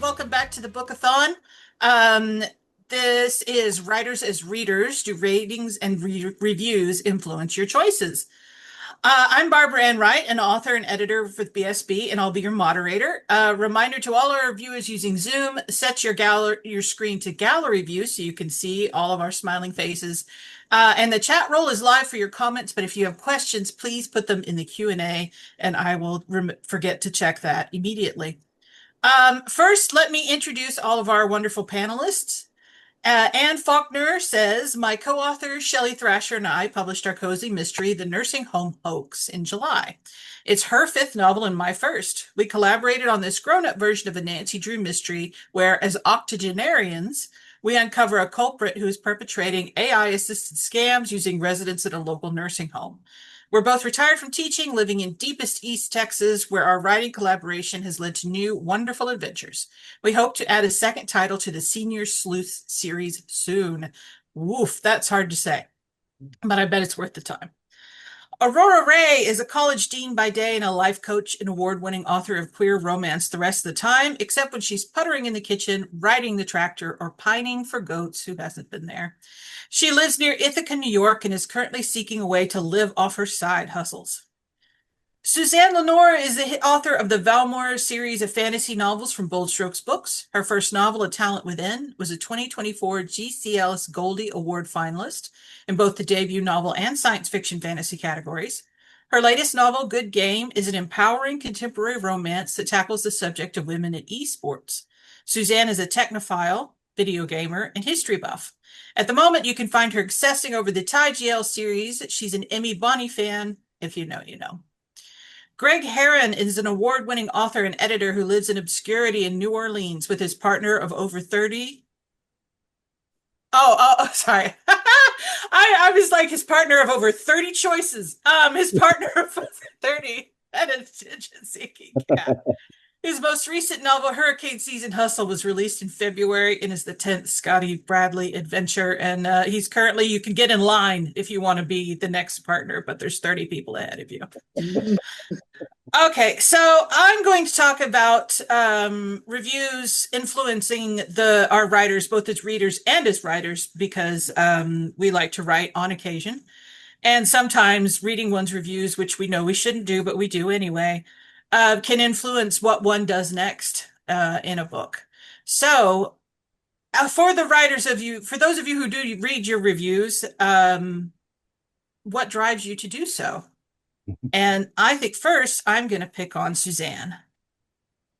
Welcome back to the Bookathon. Um, this is Writers as Readers. Do ratings and reviews influence your choices? I'm Barbara Ann Wright, an author and editor for the BSB, and I'll be your moderator. Reminder to all our viewers using Zoom, set your screen to gallery view so you can see all of our smiling faces. And the chat roll is live for your comments, but if you have questions, please put them in the Q&A, and I will forget to check that immediately. First, let me introduce all of our wonderful panelists. Anne Faulkner says, my co-author Shelley Thrasher and I published our cozy mystery, The Nursing Home Hoax, in July. It's her fifth novel and my first. We collaborated on this grown-up version of a Nancy Drew mystery where, as octogenarians, we uncover a culprit who is perpetrating AI-assisted scams using residents at a local nursing home. We're both retired from teaching, living in deepest East Texas, where our writing collaboration has led to new, wonderful adventures. We hope to add a second title to the Senior Sleuth series soon. Woof, that's hard to say, but I bet it's worth the time. Aurora Rey is a college dean by day and a life coach and award-winning author of queer romance the rest of the time, except when she's puttering in the kitchen, riding the tractor, or pining for goats. Who hasn't been there? She lives near Ithaca, New York, and is currently seeking a way to live off her side hustles. Suzanne Lenoir is the author of the Valmore series of fantasy novels from Bold Strokes Books. Her first novel, A Talent Within, was a 2024 GCLS Goldie Award finalist in both the debut novel and science fiction fantasy categories. Her latest novel, Good Game, is an empowering contemporary romance that tackles the subject of women in esports. Suzanne is a technophile, video gamer, and history buff. At the moment, you can find her obsessing over the TIGL series. She's an Emmy Bonnie fan. If you know, you know. Greg Herren is an award-winning author and editor who lives in obscurity in New Orleans with his partner of over 30. Sorry. I was like his partner of over 30 choices. His partner of over 30 and a attention-seeking cat. His most recent novel, Hurricane Season Hustle, was released in February and is the 10th Scotty Bradley adventure. And he's currently, you can get in line if you want to be the next partner, but there's 30 people ahead of you. Okay, so I'm going to talk about reviews influencing our writers, both as readers and as writers, because we like to write on occasion. And sometimes reading one's reviews, which we know we shouldn't do, but we do anyway, can influence what one does next in a book. So for those of you who do read your reviews, what drives you to do so? And I think first I'm going to pick on Suzanne.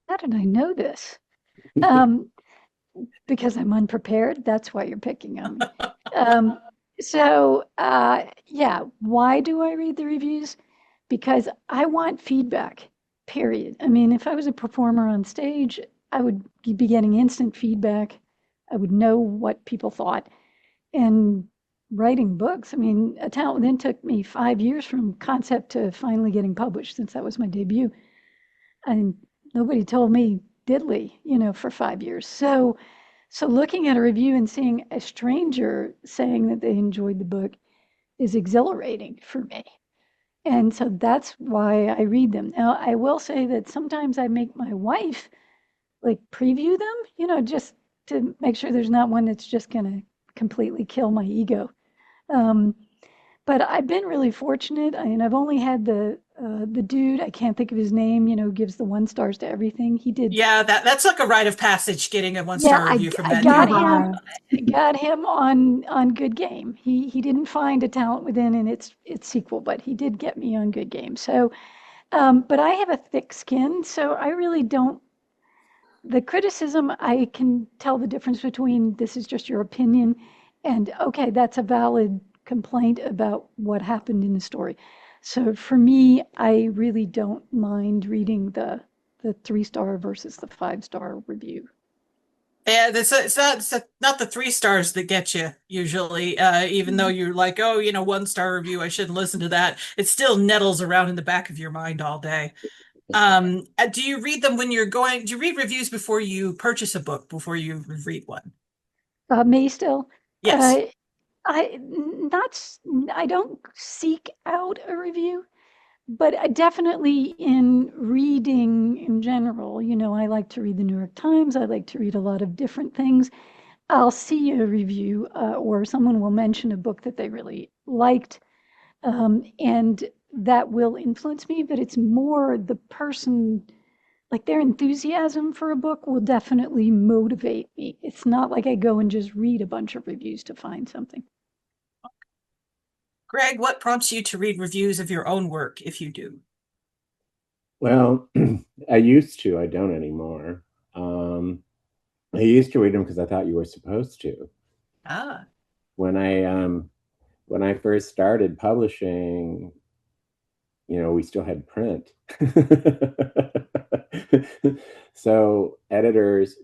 How did I know this? Because I'm unprepared. That's why you're picking on me. Yeah, why do I read the reviews? Because I want feedback, period. I mean, if I was a performer on stage, I would be getting instant feedback. I would know what people thought. And writing books, I mean, A Talent Within took me 5 years from concept to finally getting published, since that was my debut. And nobody told me diddly, for 5 years. So looking at a review and seeing a stranger saying that they enjoyed the book is exhilarating for me. And so that's why I read them. Now, I will say that sometimes I make my wife preview them, just to make sure there's not one that's just going to completely kill my ego. But I've been really fortunate. I've only had the dude, I can't think of his name, gives the 1 stars to everything. He did. Yeah, that's like a rite of passage, getting a 1-star review from that. I got him on Good Game. He didn't find A Talent Within in its sequel, but he did get me on Good Game. So, but I have a thick skin, so I really don't. The criticism, I can tell the difference between this is just your opinion and, okay, that's a valid complaint about what happened in the story. So for me, I really don't mind reading the 3-star versus the 5-star review. Yeah, it's not the 3 stars that get you usually, even though you're like, 1-star review, I shouldn't listen to that. It still nettles around in the back of your mind all day. Do you read them do you read reviews before you purchase a book, before you read one? Me still? Yes. I don't seek out a review, but definitely in reading in general, I like to read the New York Times. I like to read a lot of different things. I'll see a review or someone will mention a book that they really liked, and that will influence me, but it's more the person, like their enthusiasm for a book will definitely motivate me. It's not like I go and just read a bunch of reviews to find something. Greg, what prompts you to read reviews of your own work if you do? Well, I used to. I don't anymore. Um, I used to read them because I thought you were supposed to. Ah, When I first started publishing, we still had print. So editors,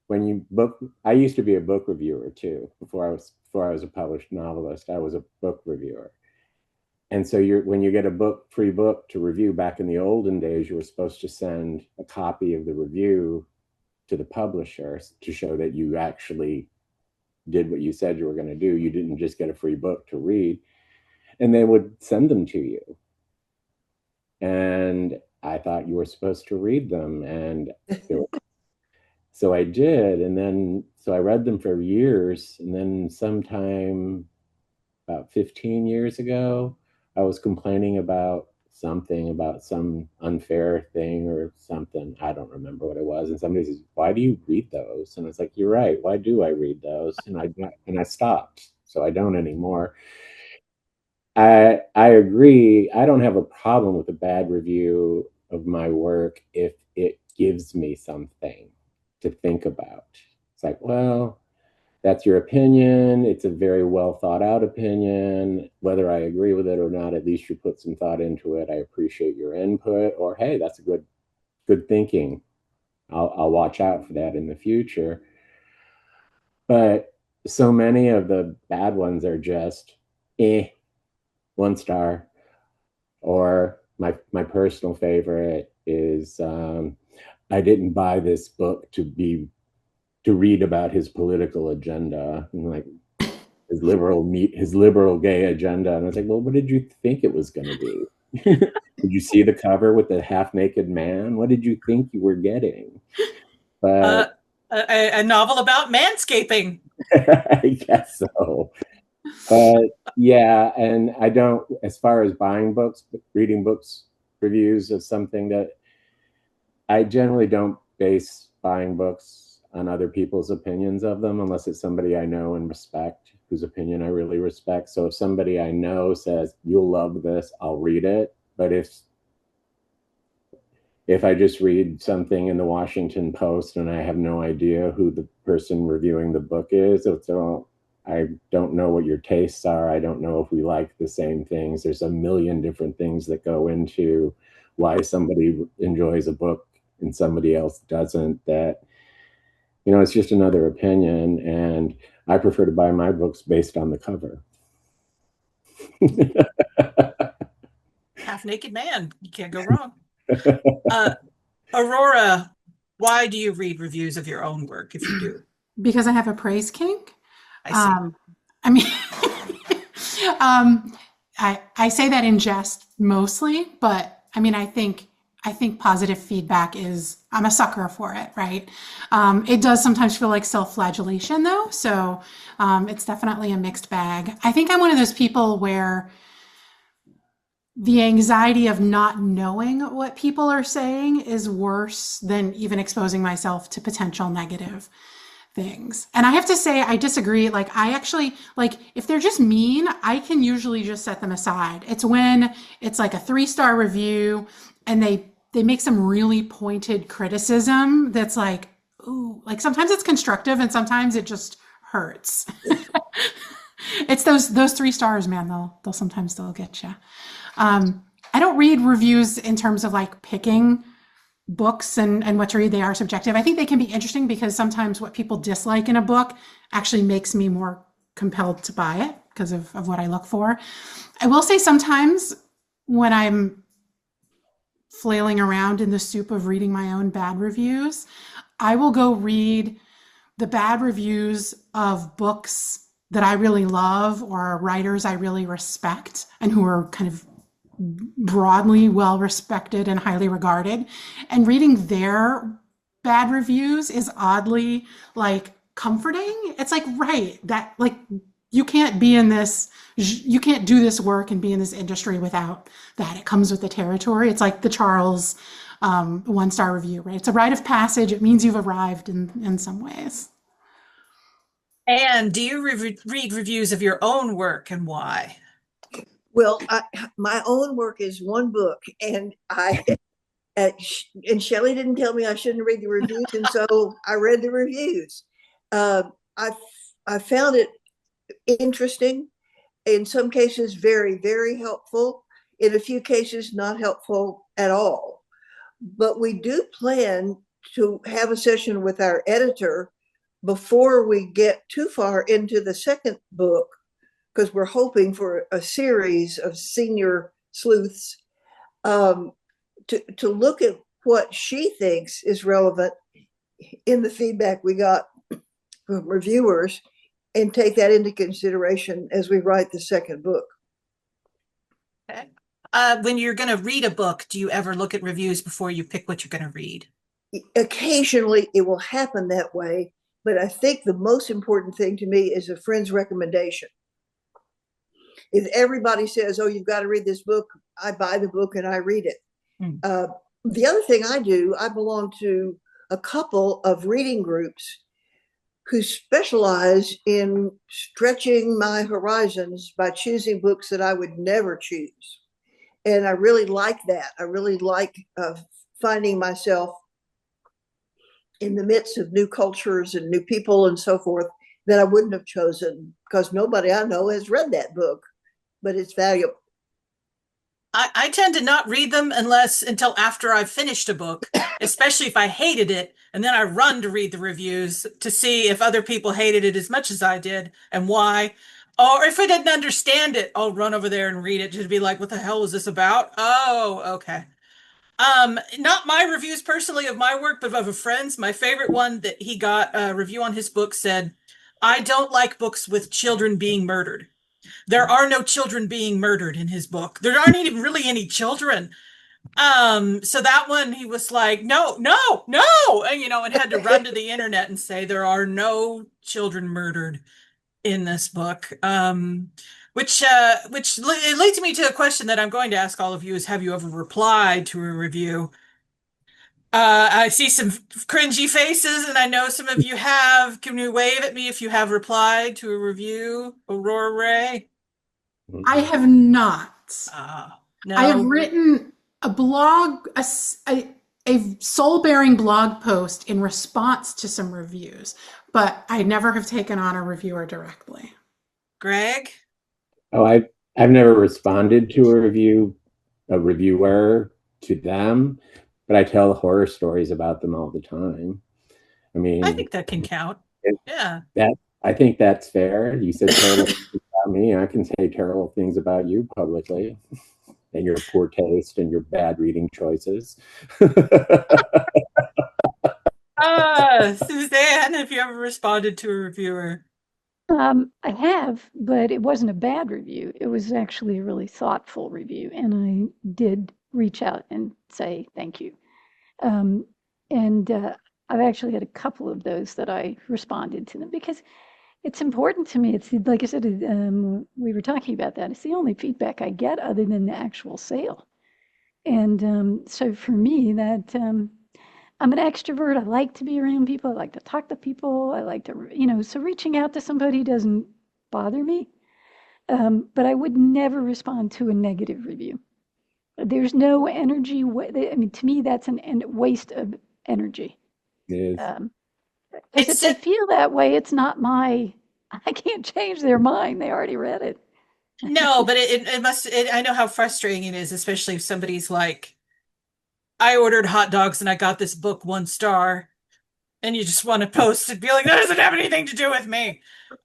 when you book, I used to be a book reviewer too. Before I was a published novelist, I was a book reviewer. And so when you get a free book to review, back in the olden days, you were supposed to send a copy of the review to the publisher to show that you actually did what you said you were going to do. You didn't just get a free book to read, and they would send them to you. And I thought you were supposed to read them. And so I did. And then, so I read them for years. And then sometime about 15 years ago, I was complaining about some unfair thing or something. I don't remember what it was. And somebody says, "Why do you read those?" And it's like, "You're right. Why do I read those?" And I stopped. So I don't anymore. I agree. I don't have a problem with a bad review of my work if it gives me something to think about. It's like, well, that's your opinion. It's a very well thought out opinion. Whether I agree with it or not, at least you put some thought into it. I appreciate your input. Or hey, that's a good thinking. I'll watch out for that in the future. But so many of the bad ones are just 1 star. Or my personal favorite is I didn't buy this book to read about his political agenda, and like his liberal gay agenda. And I was like, well, what did you think it was going to be? Did you see the cover with the half naked man? What did you think you were getting? uh, But a novel about manscaping. I guess so. But yeah, and I don't, as far as buying books, reading books, reviews of something, that I generally don't base buying books on other people's opinions of them unless it's somebody I know and respect, whose opinion I really respect. So if somebody I know says, "You'll love this," I'll read it. But if I just read something in the Washington Post and I have no idea who the person reviewing the book is, I don't know what your tastes are. I don't know if we like the same things. There's a million different things that go into why somebody enjoys a book and somebody else doesn't. It's just another opinion. And I prefer to buy my books based on the cover. Half naked man. You can't go wrong. Aurora, why do you read reviews of your own work if you do? Because I have a praise kink. I see. I mean, I say that in jest mostly, but I mean, I think positive feedback I'm a sucker for it, right? It does sometimes feel like self-flagellation though. So, it's definitely a mixed bag. I think I'm one of those people where the anxiety of not knowing what people are saying is worse than even exposing myself to potential negative things. And I have to say, I disagree. Like, I actually, like, if they're just mean, I can usually just set them aside. It's when it's like a 3-star review and they make some really pointed criticism that's like, ooh, like sometimes it's constructive and sometimes it just hurts. It's those 3 stars, man. They'll sometimes they'll get you. I don't read reviews in terms of like picking books and what to read. They are subjective. I think they can be interesting because sometimes what people dislike in a book actually makes me more compelled to buy it because of what I look for. I will say sometimes when I'm flailing around in the soup of reading my own bad reviews, I will go read the bad reviews of books that I really love or writers I really respect and who are kind of broadly well respected and highly regarded. And reading their bad reviews is oddly like comforting. It's like, right, that like you can't be in this, you can't do this work and be in this industry without that. It comes with the territory. It's like the Charles 1-star review, right? It's a rite of passage. It means you've arrived in some ways. And do you read reviews of your own work, and why? Well, my own work is one book, and and Shelley didn't tell me I shouldn't read the reviews, and so I read the reviews. I found it interesting, in some cases very, very helpful, in a few cases not helpful at all. But we do plan to have a session with our editor before we get too far into the second book, because we're hoping for a series of senior sleuths, to look at what she thinks is relevant in the feedback we got from reviewers, and take that into consideration as we write the second book. Okay. When you're going to read a book, do you ever look at reviews before you pick what you're going to read? Occasionally it will happen that way, but I think the most important thing to me is a friend's recommendation. If everybody says, oh, you've got to read this book, I buy the book and I read it. The other thing I do, I belong to a couple of reading groups who specialize in stretching my horizons by choosing books that I would never choose. And I really like that. I really like finding myself in the midst of new cultures and new people and so forth that I wouldn't have chosen, because nobody I know has read that book, but it's valuable. I tend to not read them until after I've finished a book, especially if I hated it, and then I run to read the reviews to see if other people hated it as much as I did and why. Or if I didn't understand it, I'll run over there and read it just to be like, what the hell was this about? Oh, okay. Not my reviews personally of my work, but of a friend's. My favorite one that he got a review on his book said, I don't like books with children being murdered. There are no children being murdered in his book. There aren't even really any children. So that one, he was like, no, and had to run to the internet and say there are no children murdered in this book. Which it leads me to a question that I'm going to ask all of you is, have you ever replied to a review? I see some cringy faces, and I know some of you have. Can you wave at me if you have replied to a review, Aurora Rey? I have not. No. I have written a blog, a soul-bearing blog post in response to some reviews, but I never have taken on a reviewer directly. Greg? Oh, I've never responded to a reviewer to them, but I tell horror stories about them all the time. I mean, I think that can count. Yeah. I think that's fair. You said terrible things about me. I can say terrible things about you publicly, and your poor taste and your bad reading choices. Suzanne, have you ever responded to a reviewer? I have, but it wasn't a bad review. It was actually a really thoughtful review, and I did reach out and say thank you. I've actually had a couple of those that I responded to them, because it's important to me. It's like I said, we were talking about that. It's the only feedback I get other than the actual sale. And so for me, that I'm an extrovert. I like to be around people. I like to talk to people. I like to, so reaching out to somebody doesn't bother me. But I would never respond to a negative review. There's no energy. I mean, to me, that's a waste of energy. It is. If they feel that way, it's not I can't change their mind. They already read it. No, but I know how frustrating it is, especially if somebody's like, I ordered hot dogs and I got this book 1 star, and you just want to post and be like, that doesn't have anything to do with me.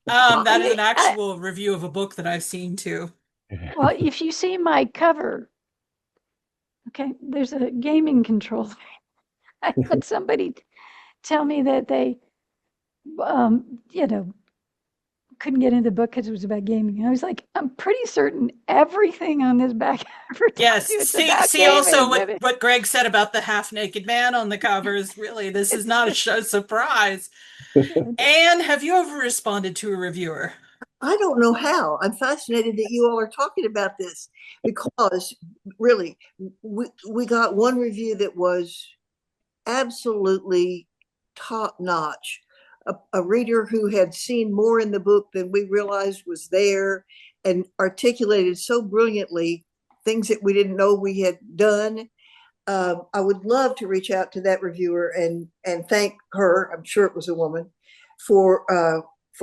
That is an actual review of a book that I've seen too. Well, if you see my cover, okay, there's a gaming controller. I had somebody tell me that they, couldn't get into the book because it was about gaming. And I was like, I'm pretty certain everything on this back cover tells Yes. you it's See, about see also gaming. what Greg said about the half-naked man on the cover is really, this is not a surprise. Anne, have you ever responded to a reviewer? I don't know how. I'm fascinated that you all are talking about this because really, we got one review that was absolutely top notch. A reader who had seen more in the book than we realized was there and articulated so brilliantly things that we didn't know we had done. I would love to reach out to that reviewer and thank her. I'm sure it was a woman for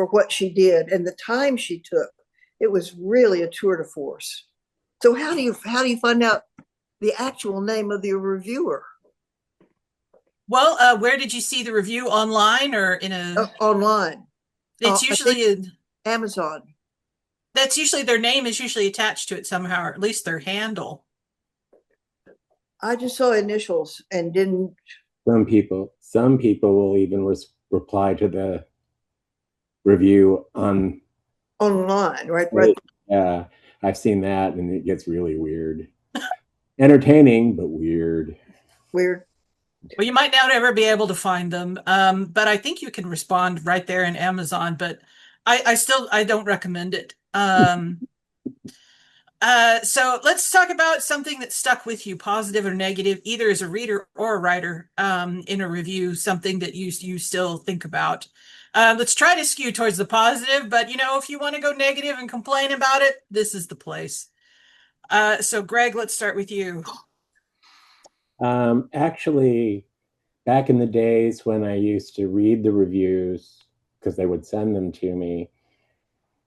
what she did and the time she took. It was really a tour de force. So how do you find out the actual name of the reviewer? Well, where did you see the review, online or in a? Online. It's usually Amazon. That's usually their name is usually attached to it somehow, or at least their handle. I just saw initials and didn't. Some people will even reply to the review online, right? Yeah, I've seen that, and it gets really weird. Entertaining, but weird. Well, you might not ever be able to find them, but I think you can respond right there in Amazon. But I don't recommend it. So let's talk about something that stuck with you, positive or negative, either as a reader or a writer, in a review, something that you still think about. Let's try to skew towards the positive, but if you want to go negative and complain about it, this is the place. So Greg, let's start with you. Actually, back in the days when I used to read the reviews, because they would send them to me,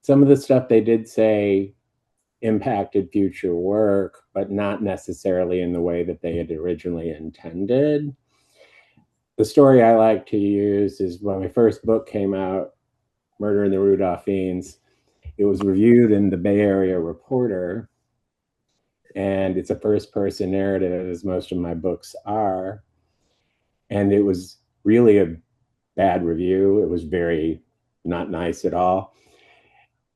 some of the stuff they did say impacted future work, but not necessarily in the way that they had originally intended. The story I like to use is when my first book came out, Murder in the Rudolphines. It was reviewed in the Bay Area Reporter, and it's a first-person narrative, as most of my books are. And it was really a bad review. It was very not nice at all.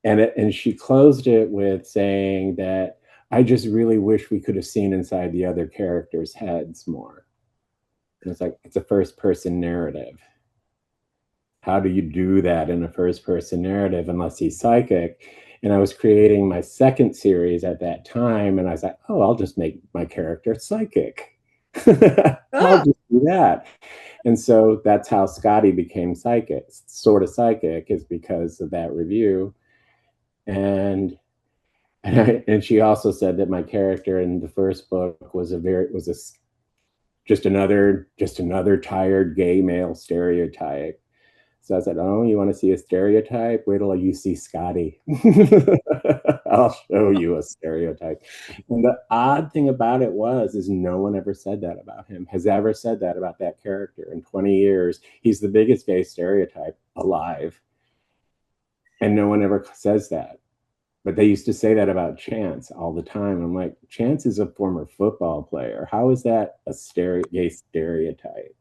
And she closed it with saying that, I just really wish we could have seen inside the other characters' heads more. And it's like, it's a first-person narrative. How do you do that in a first-person narrative unless he's psychic? And I was creating my second series at that time, and I was like, oh, I'll just make my character psychic. I'll just do that. And so that's how Scotty became psychic, sort of psychic, is because of that review. And she also said that my character in the first book was just another tired gay male stereotype. So I said, oh, you want to see a stereotype? Wait till you see Scotty. I'll show you a stereotype. And the odd thing about it is no one ever said that about him, has ever said that about that character in 20 years. He's the biggest gay stereotype alive. And no one ever says that. But they used to say that about Chance all the time. I'm like, Chance is a former football player. How is that a gay stereotype?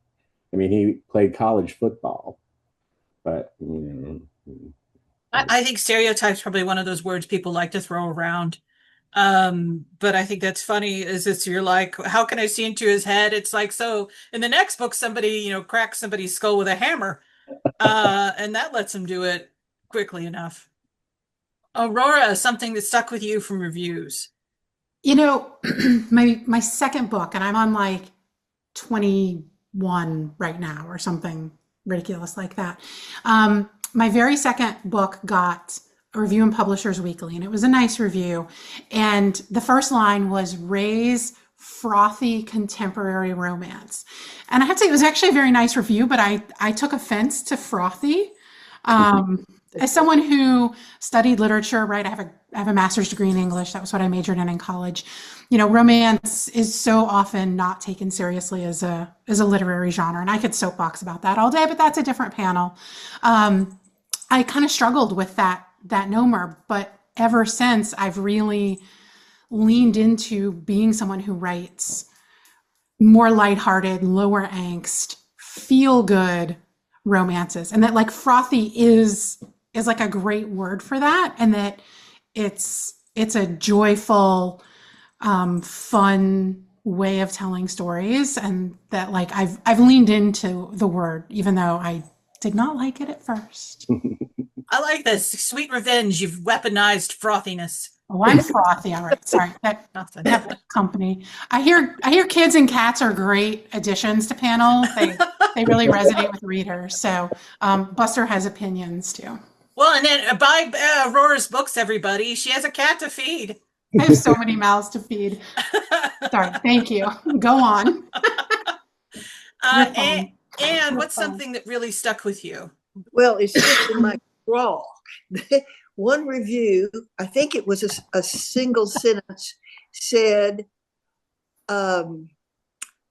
I mean, he played college football. But I think stereotype's probably one of those words people like to throw around. But I think that's funny, you're like, how can I see into his head? It's like, so in the next book, somebody, cracks somebody's skull with a hammer. And that lets them do it quickly enough. Aurora, something that stuck with you from reviews. My second book, and I'm on like 21 right now or something ridiculous like that. My very second book got a review in Publishers Weekly, and it was a nice review. And the first line was Ray's frothy contemporary romance. And I have to say, it was actually a very nice review, but I took offense to frothy. As someone who studied literature, right, I have a master's degree in English. That was what I majored in college. Romance is so often not taken seriously as a literary genre, and I could soapbox about that all day, but that's a different panel. I kind of struggled with that nomer, but ever since, I've really leaned into being someone who writes more lighthearted, lower angst, feel good romances, and that like frothy is is like a great word for that, and that it's a joyful, fun way of telling stories, and that like I've leaned into the word even though I did not like it at first. I like this. Sweet revenge. You've weaponized frothiness. Oh, I'm frothy. All right, sorry. Nothing. That company. I hear kids and cats are great additions to panels. They really resonate with readers. So Buster has opinions too. Well, and then buy Aurora's books, everybody. She has a cat to feed. I have so many mouths to feed. Sorry. Thank you. Go on. You're And, fine. and You're what's fine. something that really stuck with you? Well, it's just in my crawl. One review, I think it was a single sentence, said, I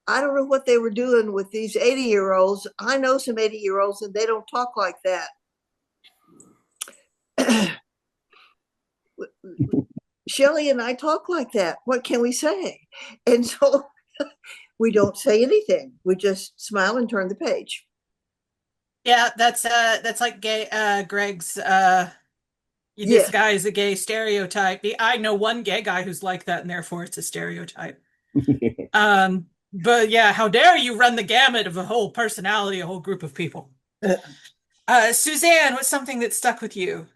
don't know what they were doing with these 80-year-olds. I know some 80-year-olds and they don't talk like that. Shelley and I talk like that. What can we say? And so we don't say anything. We just smile and turn the page. Yeah, that's like gay Greg's Yeah. this guy is a gay stereotype. I know one gay guy who's like that, and therefore it's a stereotype. But yeah, how dare you run the gamut of a whole personality, a whole group of people. Suzanne, what's something that stuck with you?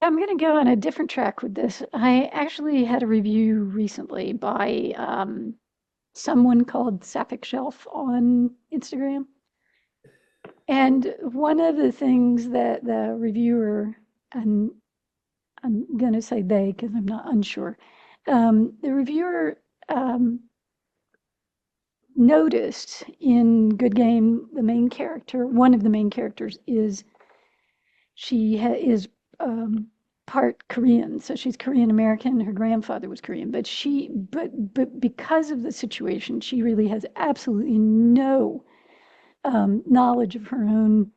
I'm going to go on a different track with this. I actually had a review recently by someone called Sapphic Shelf on Instagram. And one of the things that the reviewer, and I'm going to say they because I'm not unsure, the reviewer noticed in Good Game, the main character, one of the main characters is is part Korean, so she's Korean American. Her grandfather was Korean, but because of the situation, she really has absolutely no knowledge of her own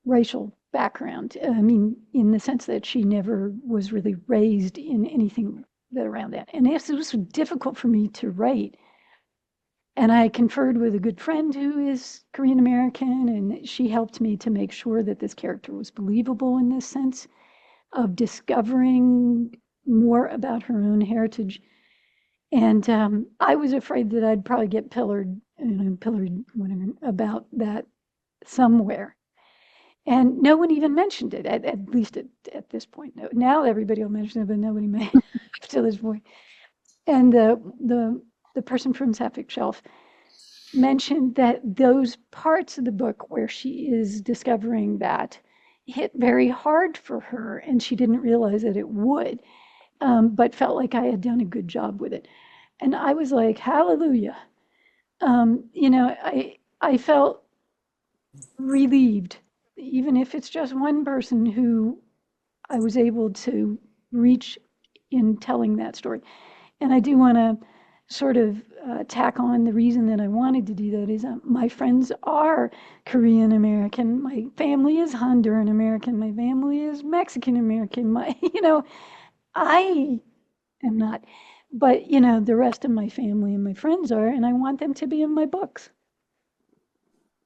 racial background. I mean, in the sense that she never was really raised in anything that around that. And this was difficult for me to write. And I conferred with a good friend who is Korean American, and she helped me to make sure that this character was believable in this sense of discovering more about her own heritage. And I was afraid that I'd probably get pillared whatever, about that somewhere. And no one even mentioned it, at least at this point. Now everybody will mention it, but nobody may up to this point. And the person from Sapphic Shelf mentioned that those parts of the book where she is discovering that hit very hard for her, and she didn't realize that it would, but felt like I had done a good job with it. And I was like, hallelujah. I felt relieved, even if it's just one person who I was able to reach in telling that story. And I do want to sort of tack on the reason that I wanted to do that is my friends are Korean American. My family is Honduran American. My family is Mexican American. I am not. But, the rest of my family and my friends are, and I want them to be in my books.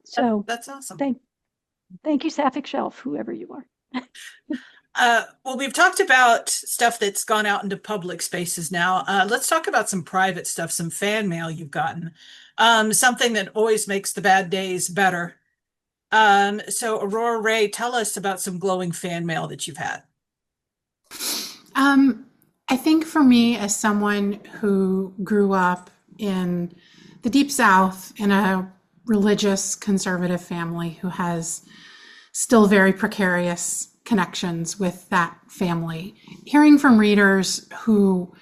So That's awesome. thank you, Sapphic Shelf, whoever you are. Well, we've talked about stuff that's gone out into public spaces now. Let's talk about some private stuff, some fan mail you've gotten. Something that always makes the bad days better. So Aurora Ray, tell us about some glowing fan mail that you've had. I think for me, as someone who grew up in the Deep South in a religious conservative family who has still very precarious connections with that family, hearing from readers who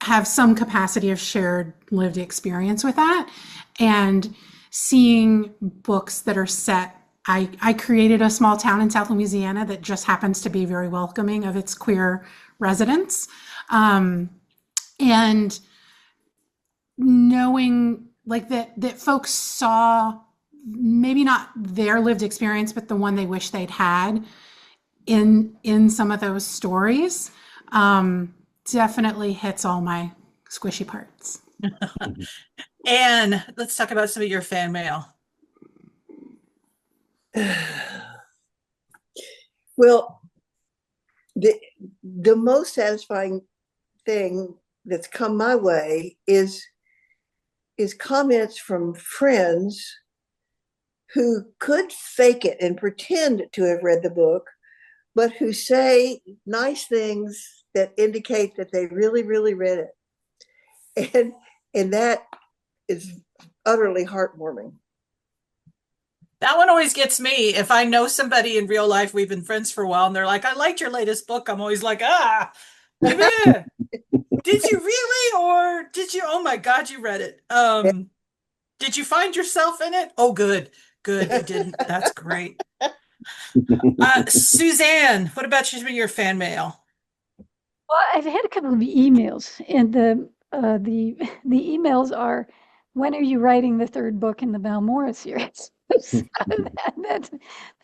have some capacity of shared lived experience with that, and seeing books that are set. I created a small town in South Louisiana that just happens to be very welcoming of its queer residents. And knowing like that folks saw maybe not their lived experience, but the one they wish they'd had in some of those stories, definitely hits all my squishy parts. And let's talk about some of your fan mail. Well, the most satisfying thing that's come my way is comments from friends who could fake it and pretend to have read the book, but who say nice things that indicate that they really, really read it. And that is utterly heartwarming. That one always gets me. If I know somebody in real life, we've been friends for a while, and they're like, I liked your latest book. I'm always like, did you really? Or did you? Oh my God, you read it. Did you find yourself in it? Oh, good. Good. You didn't. That's great. Suzanne, what about your fan mail? Well, I've had a couple of emails, and the emails are, when are you writing the third book in the Balmora series? So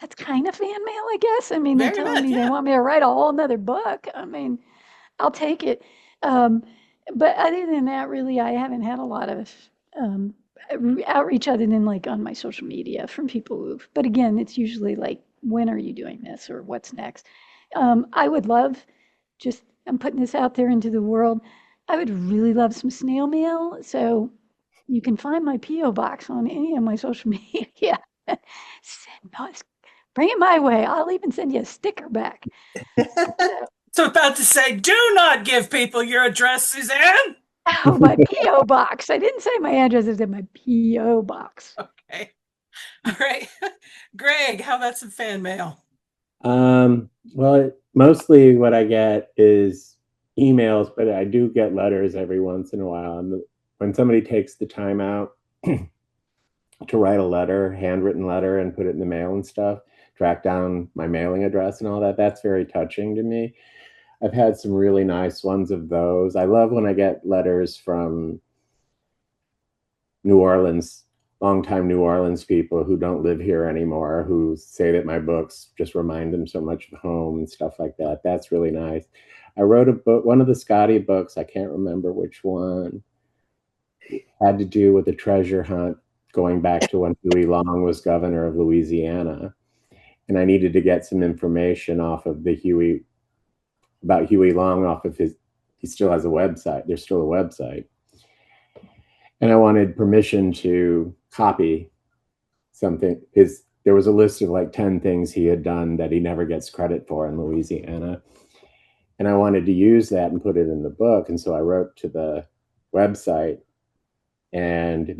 that's kind of fan mail, I guess. I mean, they're Very telling much, me they yeah. want me to write a whole nother book. I mean, I'll take it. But other than that, really, I haven't had a lot of outreach other than like on my social media from people who've, but again, it's usually like, when are you doing this or what's next? I would love, just, I'm putting this out there into the world. I would really love some snail mail. So you can find my P.O. box on any of my social media. Bring it my way. I'll even send you a sticker back. So about to say, do not give people your address, Suzanne. Oh, my P.O. box. I didn't say my address. I said my P.O. box. Okay. All right. Greg, how about some fan mail? Well, mostly what I get is emails, but I do get letters every once in a while. And when somebody takes the time out to write a letter, handwritten letter, and put it in the mail and stuff, track down my mailing address and all that, that's very touching to me. I've had some really nice ones of those. I love when I get letters from New Orleans, longtime New Orleans people who don't live here anymore, who say that my books just remind them so much of home and stuff like that. That's really nice. I wrote a book, one of the Scotty books, I can't remember which one, had to do with the treasure hunt going back to when Huey Long was governor of Louisiana. And I needed to get some information off of about Huey Long off of he still has a website. There's still a website. And I wanted permission to copy something. There was a list of like 10 things he had done that he never gets credit for in Louisiana. And I wanted to use that and put it in the book. And so I wrote to the website, and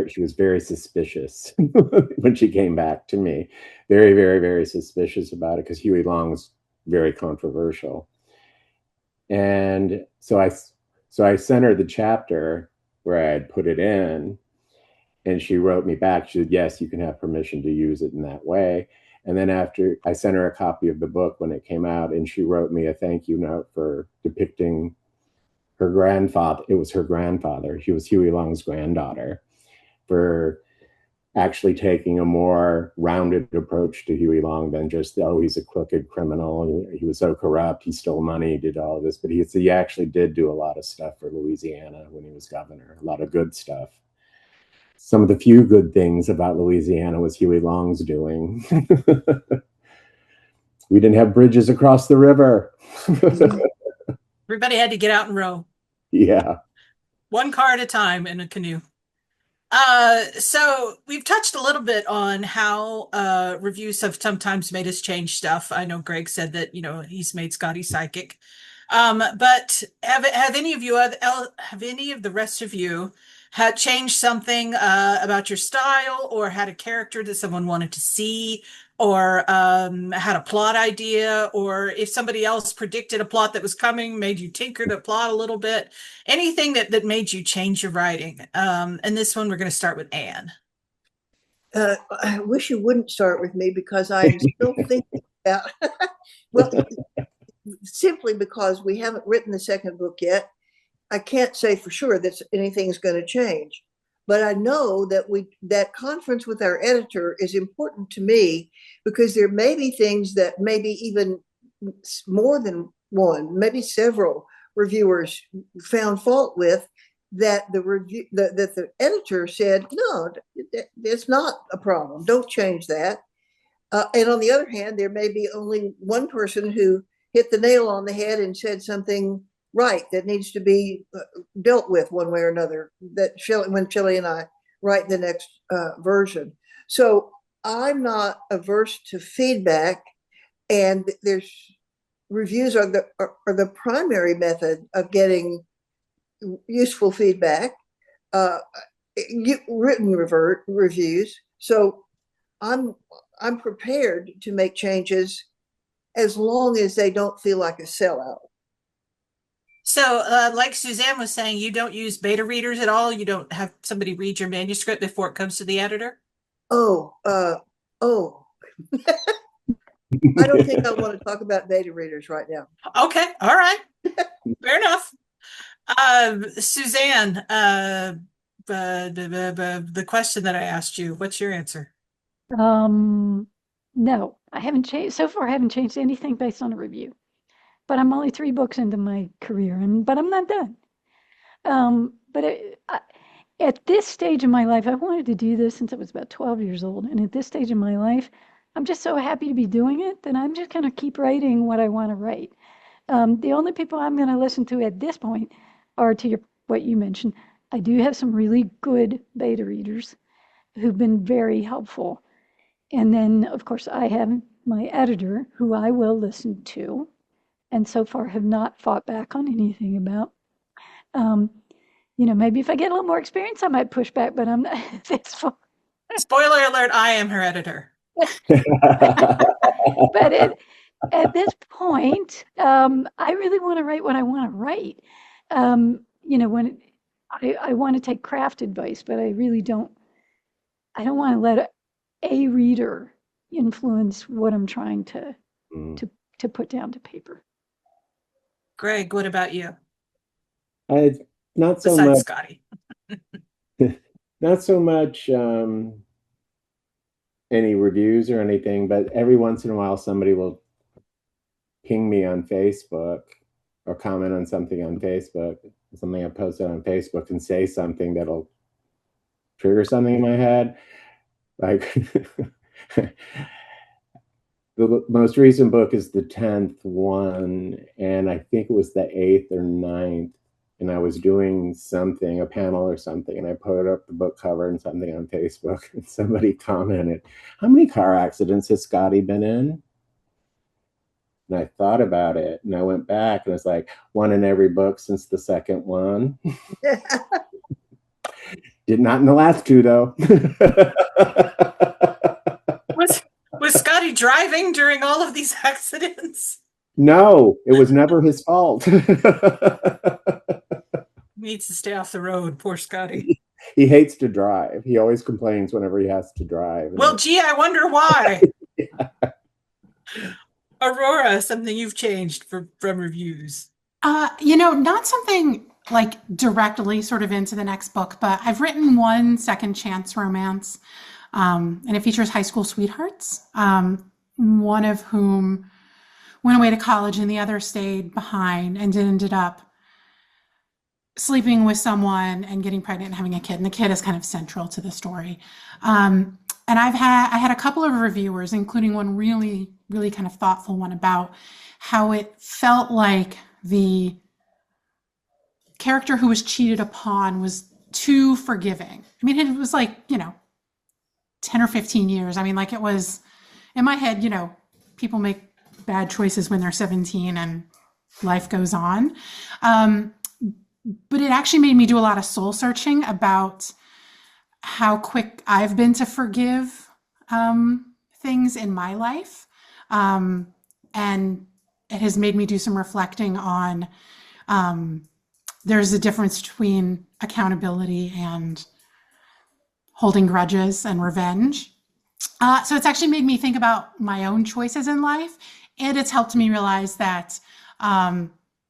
she was very suspicious when she came back to me. Very, very, very suspicious about it, because Huey Long was very controversial. And so I sent her the chapter where I had put it in, and she wrote me back. She said, yes, you can have permission to use it in that way. And then after, I sent her a copy of the book when it came out, and she wrote me a thank you note for depicting her grandfather. It was her grandfather. She was Huey Long's granddaughter, for actually taking a more rounded approach to Huey Long than just, oh, he's a crooked criminal, he was so corrupt, he stole money, he did all of this. But he actually did do a lot of stuff for Louisiana when he was governor, a lot of good stuff. Some of the few good things about Louisiana was Huey Long's doing. We didn't have bridges across the river. Everybody had to get out and row. Yeah. One car at a time in a canoe. So we've touched a little bit on how reviews have sometimes made us change stuff. I know Greg said that, he's made Scotty psychic. But have any of the rest of you had changed something about your style, or had a character that someone wanted to see, or had a plot idea, or if somebody else predicted a plot that was coming, made you tinker the plot a little bit, anything that made you change your writing? And this one, we're going to start with Anne. I wish you wouldn't start with me, because I'm still thinking about, well, simply because we haven't written the second book yet. I can't say for sure that anything's going to change, but I know that that conference with our editor is important to me, because there may be things that maybe even more than one, maybe several reviewers found fault with, that the editor said, no, it's not a problem. Don't change that. And on the other hand, there may be only one person who hit the nail on the head and said something right that needs to be dealt with one way or another. That when Shelley and I write the next version, so I'm not averse to feedback, and there's reviews are the primary method of getting useful feedback, written reviews. So I'm prepared to make changes as long as they don't feel like a sellout. So, like Suzanne was saying, you don't use beta readers at all? You don't have somebody read your manuscript before it comes to the editor? Oh, I don't think I want to talk about beta readers right now. Okay, all right. Fair enough. Suzanne, the question that I asked you, what's your answer? No, I haven't changed so far. I haven't changed anything based on a review, but I'm only 3 books into my career, but I'm not done. At this stage in my life, I wanted to do this since I was about 12 years old, and at this stage in my life, I'm just so happy to be doing it that I'm just going to keep writing what I want to write. The only people I'm going to listen to at this point are what you mentioned. I do have some really good beta readers who've been very helpful. And then, of course, I have my editor who I will listen to, and so far have not fought back on anything about. Maybe if I get a little more experience, I might push back, but I'm not. It's fine. Spoiler alert, I am her editor. But at this point, I really want to write what I want to write. When I want to take craft advice, but I really don't. I don't want to let a reader influence what I'm trying to put down to paper. Greg, what about you? Not so Besides much. Scotty. Not so much any reviews or anything, but every once in a while somebody will ping me on Facebook or comment on something on Facebook, something I posted on Facebook, and say something that'll trigger something in my head. Like the most recent book is the 10th one, and I think it was the 8th or 9th. And I was doing something, a panel or something, and I put up the book cover and something on Facebook, and somebody commented, "How many car accidents has Scotty been in?" And I thought about it, and I went back, and it's like, one in every book since the second one. Did not in the last 2, though. Was Scotty driving during all of these accidents? No, it was never his fault. Needs to stay off the road, poor Scotty. He hates to drive. He always complains whenever he has to drive. Well, gee, I wonder why. Yeah. Aurora, something you've changed from reviews? Not something like directly sort of into the next book, but I've written one second chance romance, and it features high school sweethearts, one of whom went away to college and the other stayed behind and ended up sleeping with someone and getting pregnant and having a kid. And the kid is kind of central to the story. And I had a couple of reviewers, including one really, really kind of thoughtful one about how it felt like the character who was cheated upon was too forgiving. I mean, it was like, 10 or 15 years. I mean, like it was in my head, people make bad choices when they're 17 and life goes on. But it actually made me do a lot of soul searching about how quick I've been to forgive things in my life. And it has made me do some reflecting on there's a difference between accountability and holding grudges and revenge. So it's actually made me think about my own choices in life. And it's helped me realize that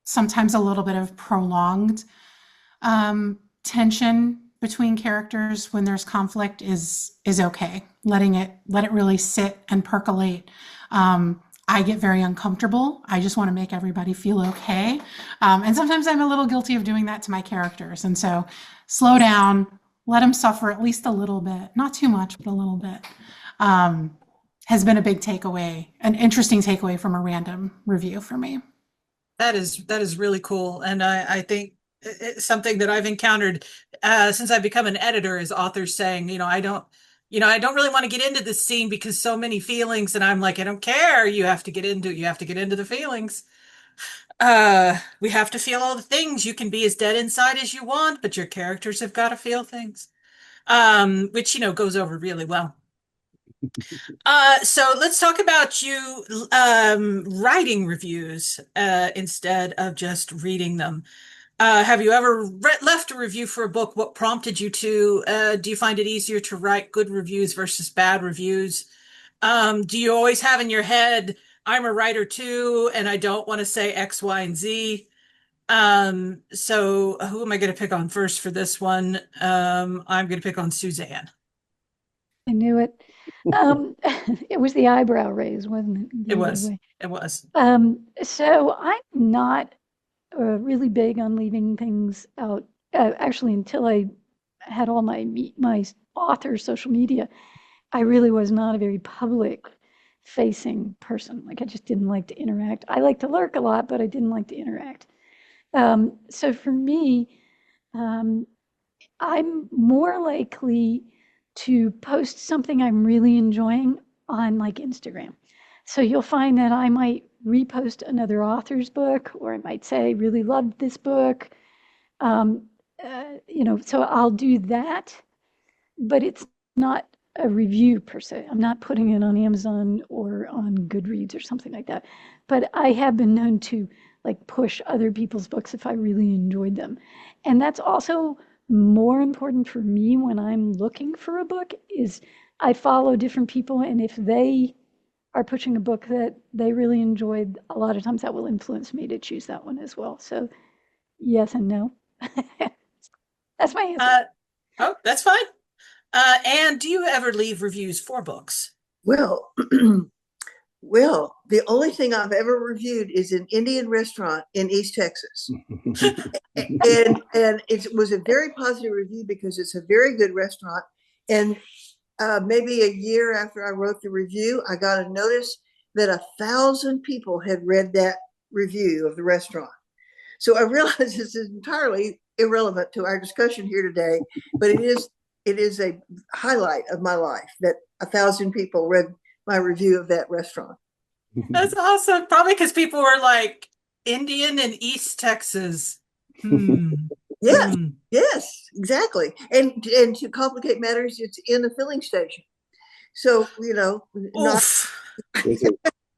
sometimes a little bit of prolonged tension between characters when there's conflict is okay. Let it really sit and percolate. I get very uncomfortable. I just want to make everybody feel okay. And sometimes I'm a little guilty of doing that to my characters. And so slow down, let them suffer at least a little bit, not too much, but a little bit, has been a big takeaway, an interesting takeaway from a random review for me. That is really cool. And I think it's something that I've encountered since I've become an editor is authors saying, I don't really want to get into this scene because so many feelings. And I'm like, I don't care. You have to get into the feelings. We have to feel all the things. You can be as dead inside as you want, but your characters have got to feel things. Which, goes over really well. So let's talk about you writing reviews instead of just reading them. Have you ever left a review for a book? What prompted you to? Do you find it easier to write good reviews versus bad reviews? Do you always have in your head, I'm a writer too, and I don't want to say X, Y, and Z? So who am I going to pick on first for this one? I'm going to pick on Suzanne. I knew it. It was the eyebrow raise, wasn't it? It was. It was. So I'm not really big on leaving things out. Actually, until I had all my author social media, I really was not a very public facing person. Like I just didn't like to interact. I like to lurk a lot, but I didn't like to interact. So for me, I'm more likely to post something I'm really enjoying on like Instagram. So you'll find that I might repost another author's book, or I might say, really loved this book. So I'll do that, but it's not a review per se. I'm not putting it on Amazon or on Goodreads or something like that. But I have been known to like push other people's books if I really enjoyed them. And that's also more important for me when I'm looking for a book is I follow different people, and if they are pushing a book that they really enjoyed, a lot of times that will influence me to choose that one as well. So yes and no. That's my answer. Oh, that's fine. And do you ever leave reviews for books? Well, well, the only thing I've ever reviewed is an Indian restaurant in East Texas. and it was a very positive review because it's a very good restaurant. And maybe a year after I wrote the review, I got a notice that 1,000 people had read that review of the restaurant. So I realize this is entirely irrelevant to our discussion here today, but it is a highlight of my life that 1,000 people read my review of that restaurant. That's awesome. Probably because people were like, Indian in East Texas. Yeah, yes, exactly. And to complicate matters, it's in a filling station. So,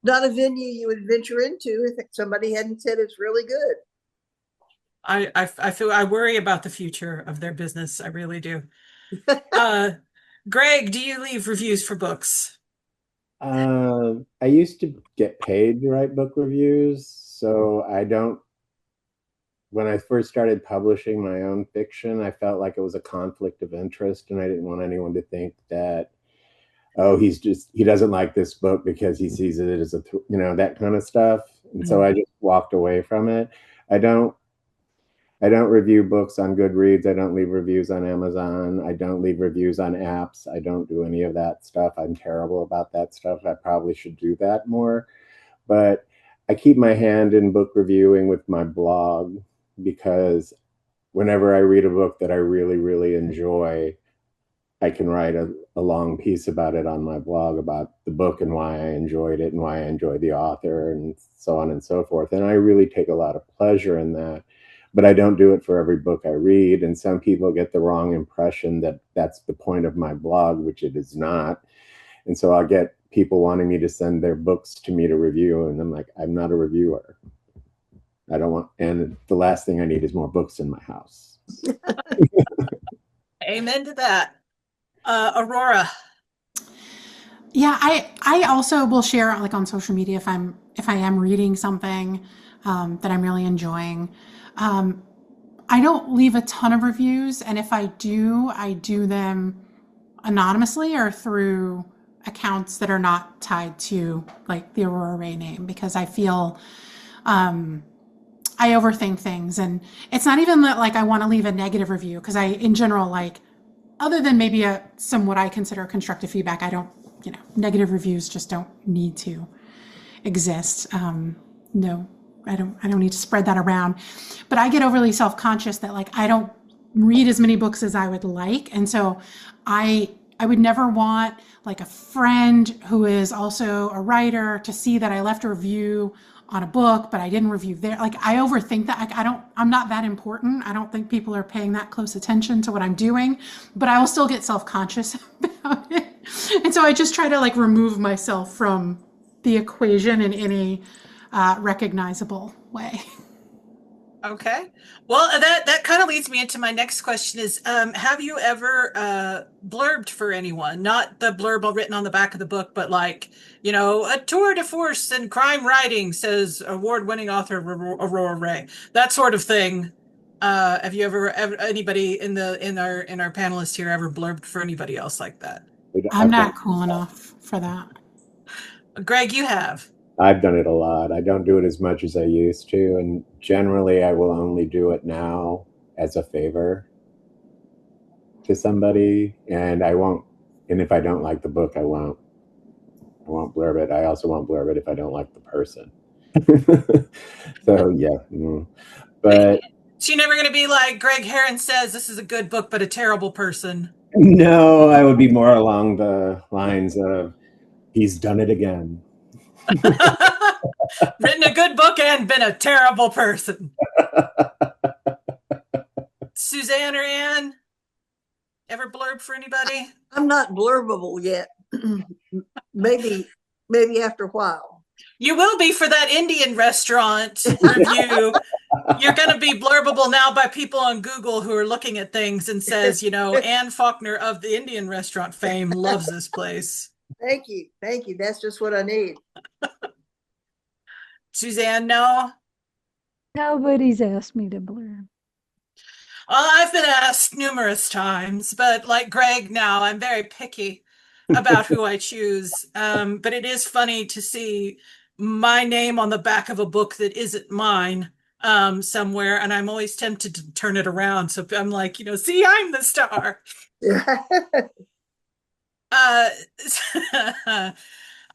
not a venue you would venture into if somebody hadn't said it's really good. I worry about the future of their business. I really do. Greg, do you leave reviews for books? I used to get paid to write book reviews, so I don't. When I first started publishing my own fiction, I felt like it was a conflict of interest, and I didn't want anyone to think that, oh, he doesn't like this book because he sees it as that kind of stuff. And so I just walked away from it. I don't review books on Goodreads. I don't leave reviews on Amazon. I don't leave reviews on apps. I don't do any of that stuff. I'm terrible about that stuff. I probably should do that more. But I keep my hand in book reviewing with my blog, because whenever I read a book that I really, really enjoy, I can write a long piece about it on my blog about the book and why I enjoyed it and why I enjoyed the author and so on and so forth. And I really take a lot of pleasure in that. But I don't do it for every book I read. And some people get the wrong impression that that's the point of my blog, which it is not. And so I'll get people wanting me to send their books to me to review. And I'm like, I'm not a reviewer. I don't want, and the last thing I need is more books in my house. Amen to that. Aurora. Yeah, I also will share like on social media if I am reading something that I'm really enjoying. I don't leave a ton of reviews, and if I do them anonymously or through accounts that are not tied to like the Aurora Rey name, because I feel I overthink things, and it's not even that like I want to leave a negative review, because I in general, like, other than maybe some what I consider constructive feedback, I don't negative reviews just don't need to exist. No, I don't need to spread that around. But I get overly self-conscious that like I don't read as many books as I would like. And so I would never want like a friend who is also a writer to see that I left a review on a book, but I didn't review there. Like I overthink that. Like I'm not that important. I don't think people are paying that close attention to what I'm doing, but I will still get self-conscious about it. And so I just try to like remove myself from the equation in any recognizable way. Okay. Well, that kind of leads me into my next question is, have you ever blurbed for anyone? Not the blurb written on the back of the book, but like, a tour de force in crime writing, says award-winning author Aurora Rey. That sort of thing. Have you ever anybody in our panelists here ever blurbed for anybody else like that? I'm not cool enough for that. Greg, you have. I've done it a lot. I don't do it as much as I used to, and generally I will only do it now as a favor to somebody, and I won't. And if I don't like the book, I won't blurb it. I also won't blurb it if I don't like the person. So yeah, but so you're never going to be like Greg Herren says, this is a good book, but a terrible person. No, I would be more along the lines of he's done it again. Written a good book and been a terrible person. Suzanne or Anne, ever blurb for anybody? I'm not blurbable yet. maybe after a while. You will be for that Indian restaurant review. You're going to be blurbable now by people on Google who are looking at things and says, Anne Faulkner of the Indian restaurant fame loves this place. Thank you. That's just what I need. Suzanne, no? Nobody's asked me to blurb. Well, I've been asked numerous times, but like Greg now, I'm very picky about who I choose. But it is funny to see my name on the back of a book that isn't mine somewhere, and I'm always tempted to turn it around. So I'm like, see, I'm the star.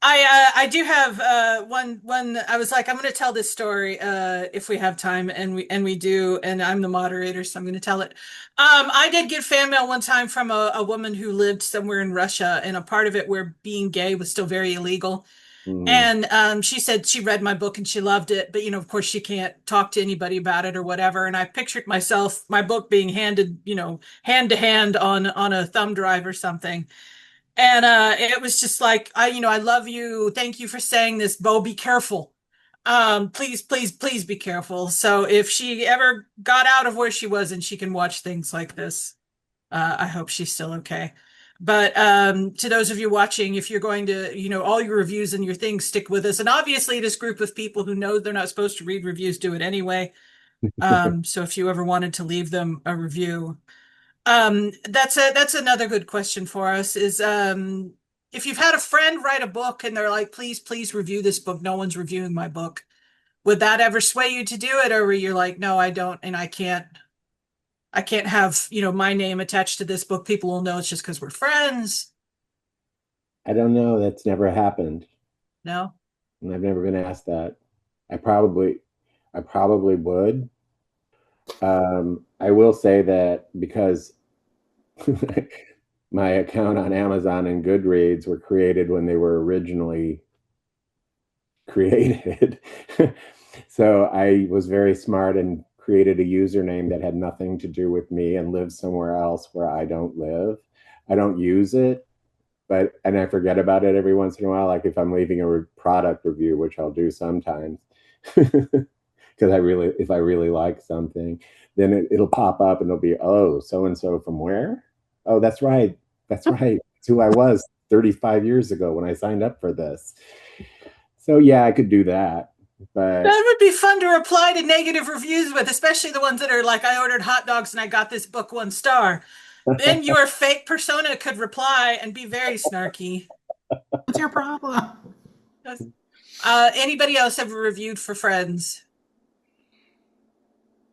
I do have one. I was like, I'm going to tell this story if we have time, and we do, and I'm the moderator, so I'm going to tell it. I did get fan mail one time from a woman who lived somewhere in Russia, in a part of it where being gay was still very illegal. And she said she read my book and she loved it, but of course she can't talk to anybody about it or whatever. And I pictured my book being handed, hand to hand on a thumb drive or something. And it was just like, I love you. Thank you for saying this, Bo. Be careful. Please, please, please be careful. So if she ever got out of where she was and she can watch things like this, I hope she's still okay. But to those of you watching, if you're going to, all your reviews and your things, stick with us. And obviously this group of people who know they're not supposed to read reviews do it anyway. So if you ever wanted to leave them a review, that's another good question for us is if you've had a friend write a book and they're like, please review this book, no one's reviewing my book, would that ever sway you to do it? Or were you like, no, I don't, and I can't have my name attached to this book, people will know it's just because we're friends? I don't know, that's never happened. No, and I've never been asked that. I probably would. I will say that because my account on Amazon and Goodreads were created when they were originally created. So I was very smart and created a username that had nothing to do with me and lived somewhere else where I don't live. I don't use it, and I forget about it every once in a while. Like if I'm leaving a product review, which I'll do sometimes, because if I really like something, then it'll pop up and it'll be, oh, so-and-so from where? Oh, that's right. That's who I was 35 years ago when I signed up for this. So yeah, I could do that. But that would be fun to reply to negative reviews with, especially the ones that are like, I ordered hot dogs and I got this book 1 star. Then your fake persona could reply and be very snarky. What's your problem? Anybody else ever reviewed for friends?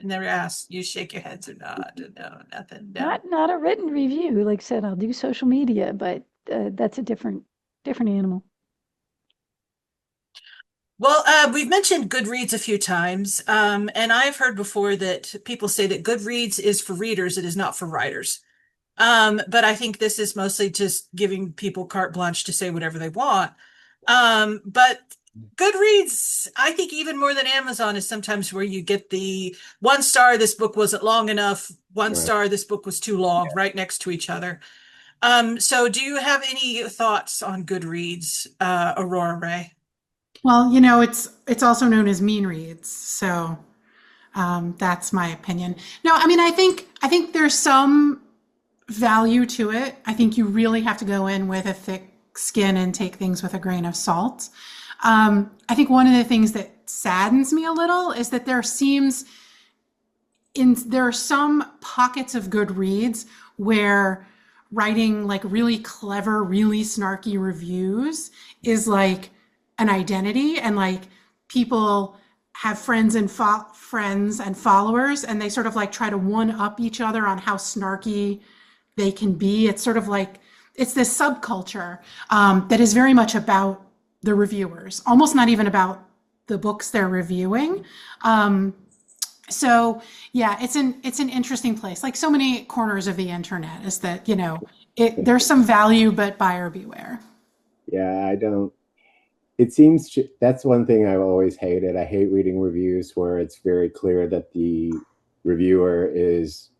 Never asked. You shake your heads or not? No, nothing. No. Not a written review. Like I said, I'll do social media, but that's a different different animal. Well, we've mentioned Goodreads a few times, and I've heard before that people say that Goodreads is for readers, it is not for writers. But I think this is mostly just giving people carte blanche to say whatever they want. But Goodreads, I think even more than Amazon, is sometimes where you get the 1 star, this book wasn't long enough, one Right. star, this book was too long, right next to each other. So do you have any thoughts on Goodreads, Aurora Ray? Well, it's also known as mean reads, so that's my opinion. No, I mean, I think there's some value to it. I think you really have to go in with a thick skin and take things with a grain of salt. I think one of the things that saddens me a little is that there are some pockets of good reads where writing like really clever, really snarky reviews is like an identity, and like people have friends and followers, and they sort of like try to one up each other on how snarky they can be. It's sort of like it's this subculture that is very much about the reviewers, almost not even about the books they're reviewing. So yeah, it's an interesting place. Like so many corners of the internet, is that there's some value, but buyer beware. Yeah, I don't. It seems that's one thing I've always hated. I hate reading reviews where it's very clear that the reviewer is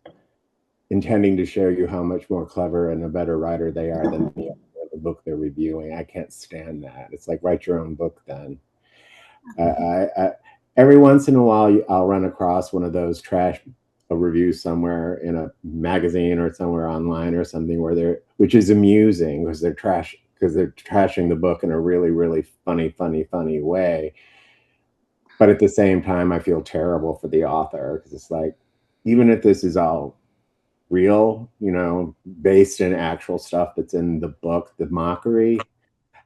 intending to show you how much more clever and a better writer they are than the book they're reviewing. I can't stand that. It's like, write your own book then. I every once in a while I'll run across one of those trash reviews somewhere in a magazine or somewhere online or something which is amusing because they're trashing the book in a really, really funny way. But at the same time, I feel terrible for the author because it's like, even if this is all real, based in actual stuff that's in the book, the mockery,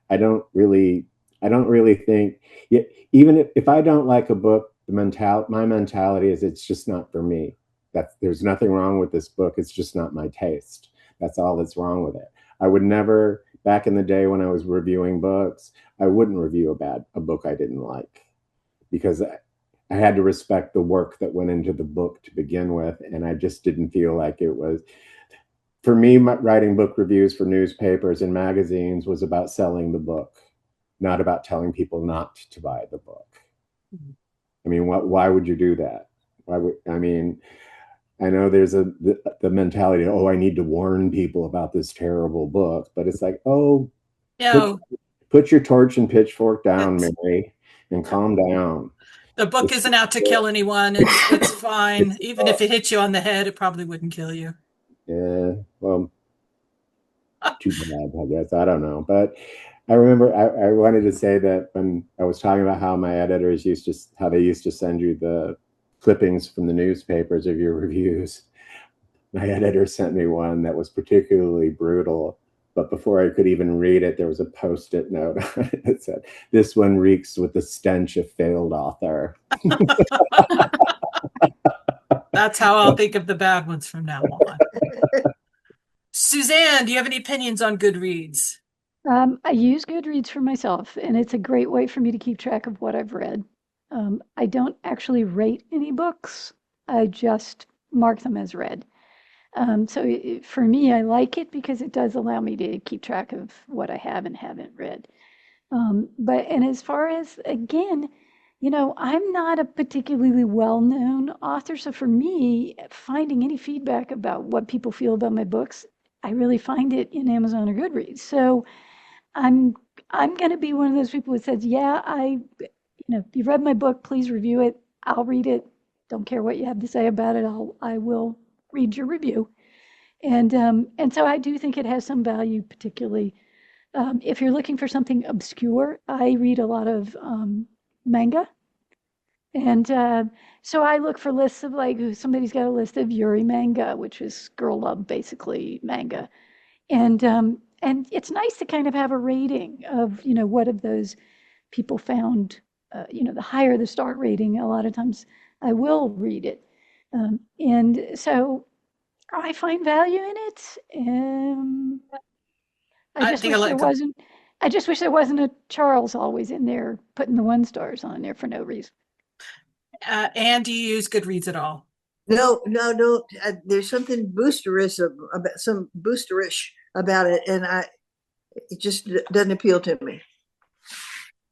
I don't really, I don't really think, yeah, even if I don't like a book, my mentality is it's just not for me. There's nothing wrong with this book. It's just not my taste. That's all that's wrong with it. I would never, back in the day when I was reviewing books, I wouldn't review a book I didn't like because I had to respect the work that went into the book to begin with. And I just didn't feel like it was, for me, writing book reviews for newspapers and magazines was about selling the book, not about telling people not to buy the book. I mean, why would you do that? I know there's the mentality, oh, I need to warn people about this terrible book, but it's like, oh, No, put your torch and pitchfork down, it's, Mary, and calm down. the book isn't out to kill anyone. It's fine. Even if it hit you on the head, it probably wouldn't kill you. Yeah, well, too bad, I guess. I don't know. But I remember I wanted to say that when I was talking about how my editors how they used to send you the clippings from the newspapers of your reviews. My editor sent me one that was particularly brutal. But before I could even read it, there was a Post-it note that said, "This one reeks with the stench of failed author." That's how I'll think of the bad ones from now on. Suzanne, do you have any opinions on Goodreads? I use Goodreads for myself, and it's a great way for me to keep track of what I've read. I don't actually rate any books. I just mark them as read. For me, I like it because it does allow me to keep track of what I have and haven't read. And as far as, again, I'm not a particularly well-known author. So for me, finding any feedback about what people feel about my books, I really find it in Amazon or Goodreads. So I'm I'm going to be one of those people who says, yeah, you read my book, please review it. I'll read it. Don't care what you have to say about it. I will read your review. And so I do think it has some value, particularly if you're looking for something obscure. I read a lot of manga, and so I look for lists of like somebody's got a list of Yuri manga, which is girl love basically manga, and it's nice to kind of have a rating of what of those people found. The higher the start rating, a lot of times I will read it, and so I find value in it. I I just think I wish there like wasn't I just wish there wasn't a Charles always in there putting the 1 stars on there for no reason. And do you use Goodreads at all? No, no. There's something boosterish about it, and it just doesn't appeal to me.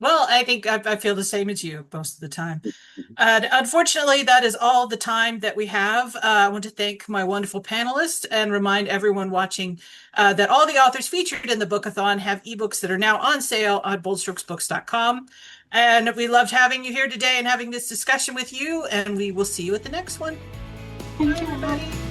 Well, I think I feel the same as you most of the time. Unfortunately, that is all the time that we have. I want to thank my wonderful panelists and remind everyone watching that all the authors featured in the Bookathon have ebooks that are now on sale on boldstrokesbooks.com. And we loved having you here today and having this discussion with you, and we will see you at the next one. Thank Bye, you. everybody.